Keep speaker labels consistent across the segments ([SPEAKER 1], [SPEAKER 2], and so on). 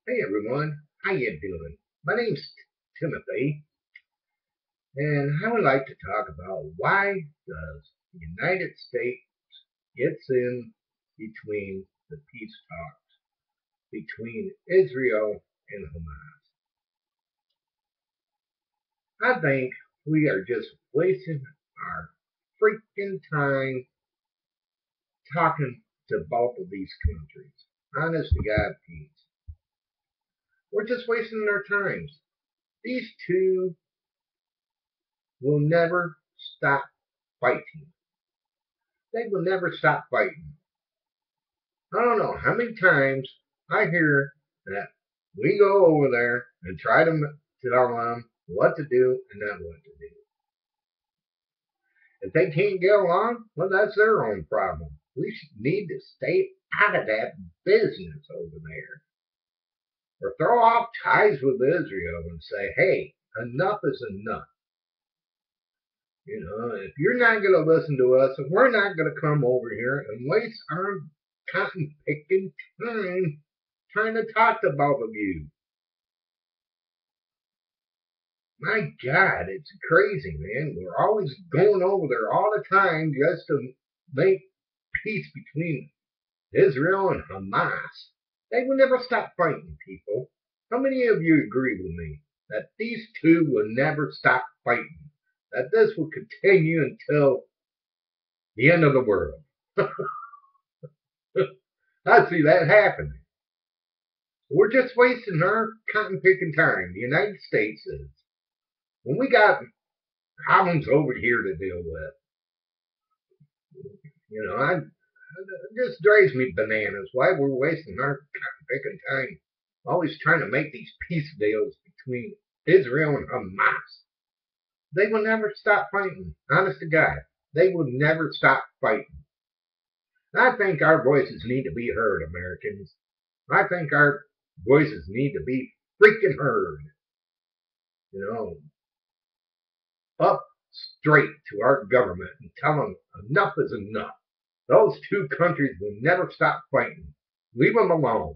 [SPEAKER 1] Hey everyone, how you doing? My name's Timothy, and I would like to talk about why does the United States gets in between the peace talks between Israel and Hamas. I think we are just wasting our freaking time talking to both of these countries. Honest to God, Pete. We're just wasting our times. These two will never stop fighting. They will never stop fighting. I don't know how many times I hear that we go over there and try to tell them what to do and not what to do. If they can't get along, well, that's their own problem. We need to stay out of that business over there. Or throw off ties with Israel and say, hey, enough is enough. You know, if you're not going to listen to us, we're not going to come over here and waste our cotton picking time trying to talk to both of you. My God, it's crazy, man. We're always going over there all the time just to make peace between Israel and Hamas. They will never stop fighting, people. How many of you agree with me that these two will never stop fighting? That this will continue until the end of the world? I see that happening. We're just wasting our cotton picking time. The United States is. When we got problems over here to deal with, it just drives me bananas. Why we're wasting our cotton picking time always trying to make these peace deals between Israel and Hamas. They will never stop fighting. Honest to God, they will never stop fighting. I think our voices need to be heard, Americans. I think our voices need to be freaking heard. You know, up straight to our government and tell them enough is enough. Those two countries will never stop fighting. Leave them alone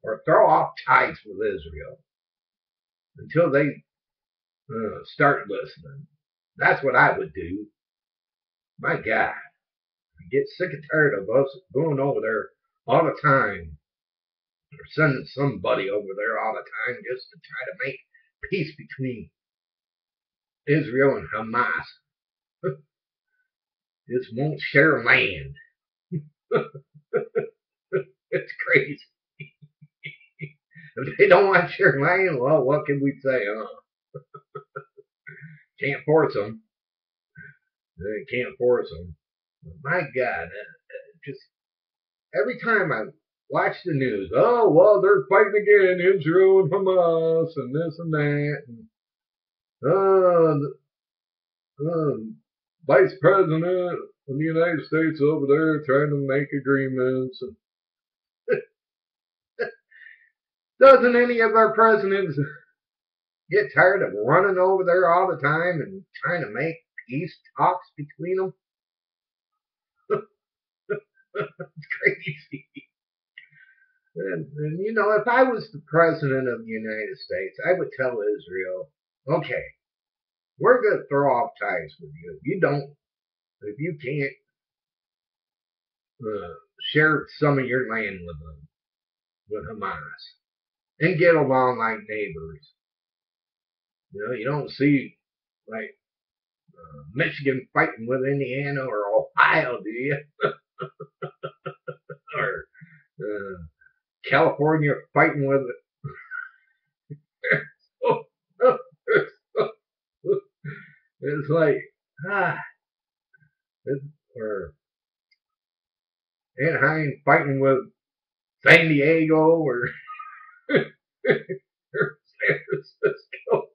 [SPEAKER 1] or throw off ties with Israel until they start listening. That's what I would do. My God, I get sick and tired of us going over there all the time or sending somebody over there all the time just to try to make peace between Israel and Hamas. Just won't share land. It's crazy. If they don't want to share land, well, what can we say? Can't force them. They can't force them. My God, just every time I watch the news, oh, well, they're fighting again, Israel and Hamas, and this and that. And, Vice President of the United States over there trying to make agreements. And doesn't any of our presidents get tired of running over there all the time and trying to make peace talks between them? It's crazy. And if I was the president of the United States, I would tell Israel, okay, we're going to throw off ties with you. If you can't share some of your land with them, with Hamas, and get along like neighbors. You don't see like Michigan fighting with Indiana or Ohio, do you? Or California fighting with it's like or Anaheim fighting with San Diego or San Francisco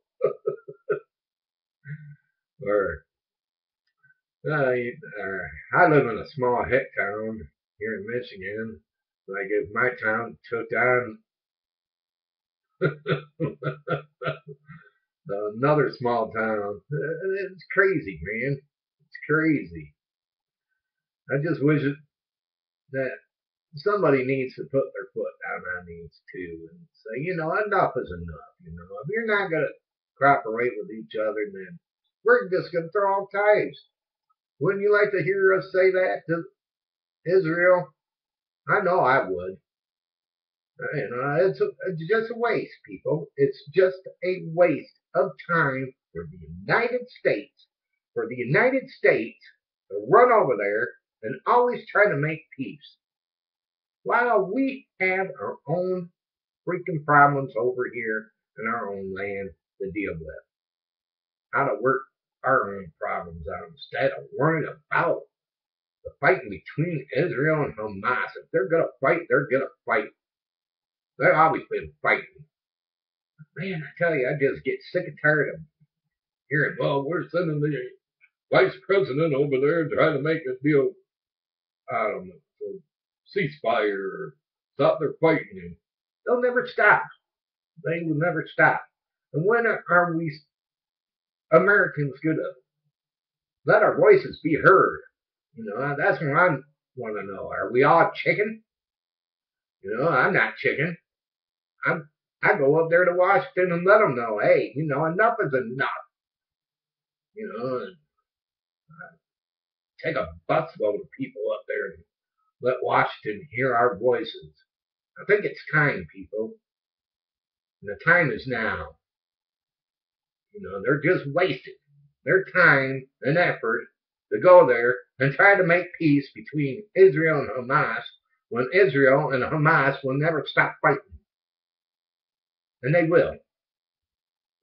[SPEAKER 1] or I live in a small hick town here in Michigan. Like if my town took on another small town, it's crazy, man. It's crazy. I just wish that somebody needs to put their foot down on these two and say, enough is enough. If you're not going to cooperate with each other, then we're just going to throw off ties. Wouldn't you like to hear us say that to Israel? I know I would. It's just a waste, people. It's just a waste of time for the United States, to run over there and always try to make peace, while we have our own freaking problems over here in our own land to deal with. How to work our own problems out instead of worrying about the fighting between Israel and Hamas. If they're going to fight, they're going to fight. They've always been fighting. Man, I tell you, I just get sick and tired of hearing, well, we're sending the vice president over there trying to make a deal, I don't know, ceasefire or stop their fighting. They'll never stop. They will never stop. And when are we Americans going to let our voices be heard? That's what I want to know. Are we all chicken? I'm not chicken. I go up there to Washington and let them know, hey, enough is enough. And take a busload of people up there and let Washington hear our voices. I think it's time, people. And the time is now. They're just wasting their time and effort to go there and try to make peace between Israel and Hamas when Israel and Hamas will never stop fighting. And they will.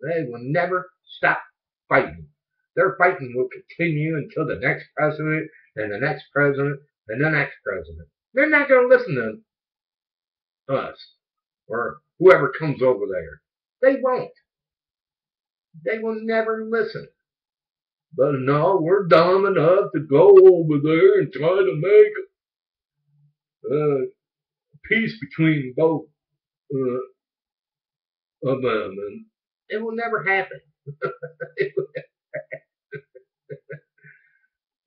[SPEAKER 1] They will never stop fighting. Their fighting will continue until the next president and the next president and the next president. They're not going to listen to us or whoever comes over there. They won't. They will never listen. But no, we're dumb enough to go over there and try to make peace between both of them. And it will never happen.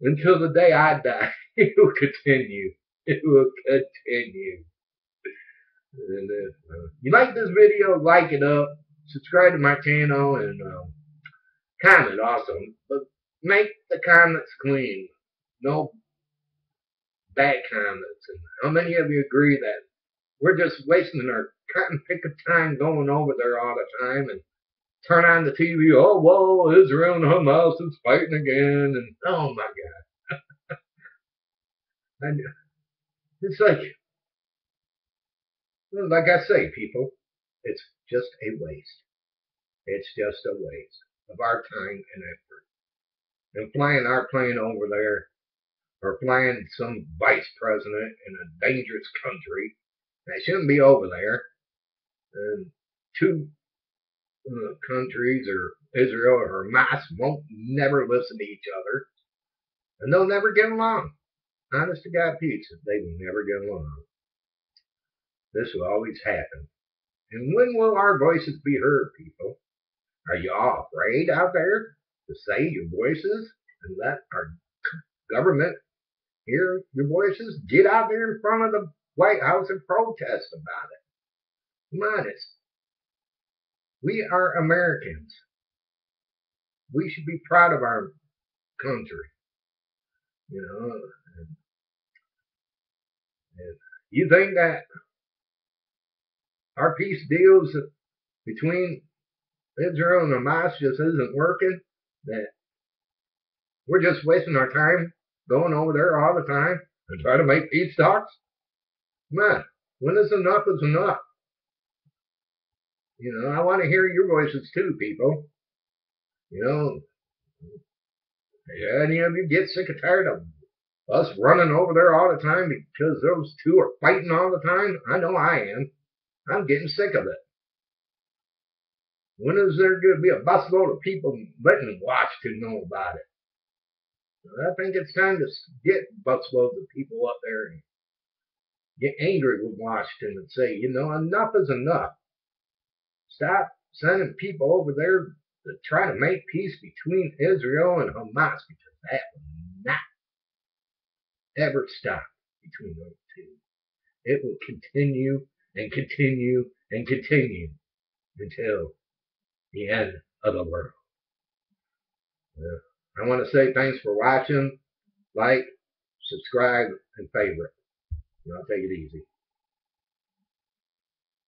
[SPEAKER 1] Until the day I die, it will continue. It will continue. And if you like this video, like it up, subscribe to my channel, and comment also. But make the comments clean. No bad comments. And how many of you agree that we're just wasting our cotton pick of time going over there all the time and turn on the TV, oh, well, Israel and Hamas is fighting again, and oh my God. It's like I say, people, it's just a waste. It's just a waste of our time and effort. And flying our plane over there, or flying some vice president in a dangerous country that shouldn't be over there, and two countries, or Israel or Hamas, won't never listen to each other, and they'll never get along. Honest to God, pizza, they will never get along. This will always happen. And when will our voices be heard, people? Are you all afraid out there to say your voices and let our government hear your voices? Get out there in front of the White House and protest about it. Come on, we are Americans. We should be proud of our country. And you think that our peace deals between Israel and Hamas just isn't working? That we're just wasting our time going over there all the time and try to make peace talks? Come on, when is enough is enough? I want to hear your voices too, people. Any of you get sick and tired of us running over there all the time because those two are fighting all the time? I know I am. I'm getting sick of it. When is there going to be a busload of people letting Washington know about it? I think it's time to get busloads of people up there and get angry with Washington and say, enough is enough. Stop sending people over there to try to make peace between Israel and Hamas, because that will not ever stop between those two. It will continue and continue and continue until the end of the world. Yeah. I want to say thanks for watching. Like, subscribe, and favorite. Y'all take it easy.